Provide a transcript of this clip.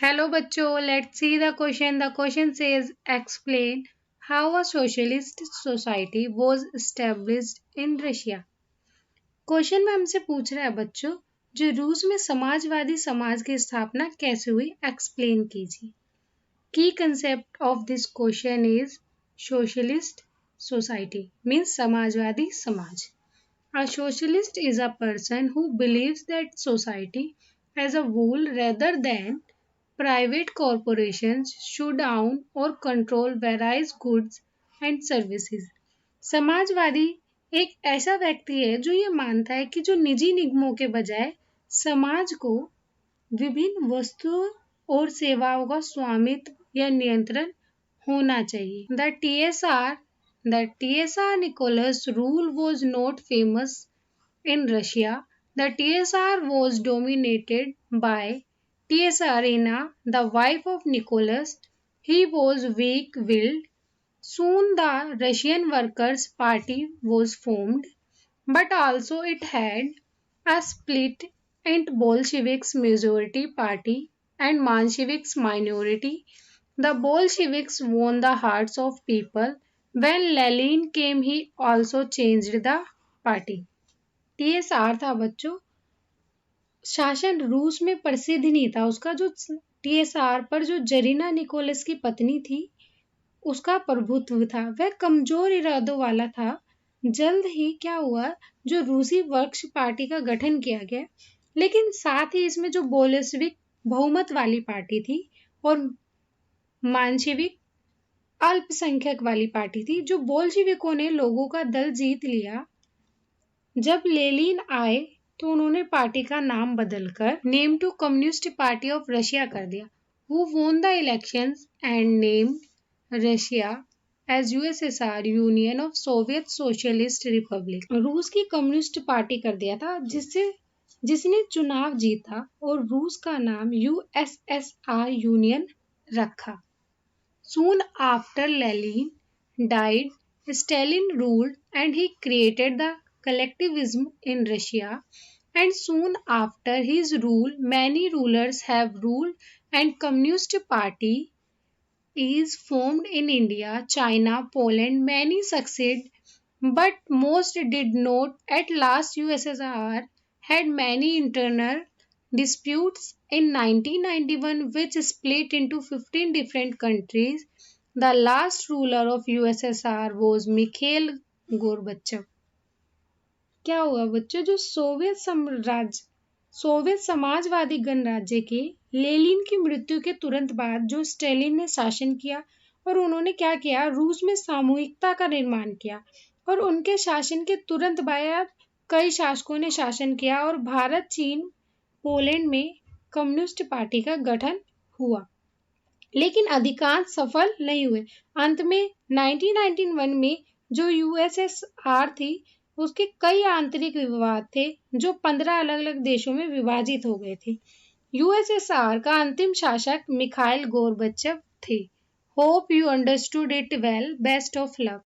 Hello बच्चों, let's see the question. The question says explain how a socialist society was established in Russia. Question में हमसे पूछ रहा है बच्चों, जो रूस में समाजवादी समाज की स्थापना कैसे हुई, एक्सप्लेन कीजिए. की concept of this question is socialist society means Samajwadi समाज. A socialist is a person who believes that society as a whole rather than private corporations should own or control various goods and services. Samajwadi एक ऐसा व्यक्ति है जो ये मानता है कि जो निजी निगमों के बजाय समाज को विभिन्न वस्तुओं और सेवाओं का स्वामित्व या नियंत्रण होना चाहिए. The TSR Nicholas rule was not famous in Russia. The TSR was dominated by Tsarina, the wife of Nicholas. He was weak-willed. Soon the Russian Workers' Party was formed, but also it had a split into Bolsheviks majority party and Mensheviks minority. The Bolsheviks won the hearts of people. When Lenin came, he also changed the party. TSR था बच्चों, शासन रूस में प्रसिद्ध नहीं था. उसका जो TSR पर जो जरीना निकोलस की पत्नी थी उसका प्रभुत्व था. वह कमजोर इरादों वाला था. जल्द ही क्या हुआ, जो रूसी वर्क्स पार्टी का गठन किया गया, लेकिन साथ ही इसमें जो बोल्शेविक बहुमत वाली पार्टी थी और मांशेविक अल्पसंख्यक वाली पार्टी थी. जो बोल्शेविकों ने लोगों का दल जीत लिया. जब लेनिन आए तो उन्होंने पार्टी का नाम बदलकर name to communist party of Russia कर दिया. Who won the elections and named Russia as USSR Union of Soviet Socialist Republic. रूस की कम्युनिस्ट पार्टी कर दिया था जिसने चुनाव जीता और रूस का नाम USSR यूनियन रखा. Soon after Lenin died, Stalin ruled and he created the collectivism in Russia, and soon after his rule many rulers have ruled and Communist Party is formed in India, China, Poland. Many succeed but most did not. At last USSR had many internal disputes in 1991 which split into 15 different countries. The last ruler of USSR was Mikhail Gorbachev. क्या हुआ बच्चों, जो Soviet Samajwadi गणराज्य के Lenin की मृत्यु के तुरंत बाद जो स्टालिन ने शासन किया और उन्होंने क्या किया, रूस में सामूहिकता का निर्माण किया और उनके शासन के तुरंत बाद कई शासकों ने शासन किया और भारत, चीन, पोलैंड में कम्युनिस्ट पार्टी का गठन हुआ, लेकिन अधिकांश सफल नहीं हुए. अंत में 1991 में जो यूएसएसआर थी उसके कई आंतरिक विवाद थे जो 15 अलग अलग देशों में विभाजित हो गए थे. यूएसएसआर का अंतिम शासक मिखाइल गोर्बचेव थे. Hope you understood it well. Best of luck.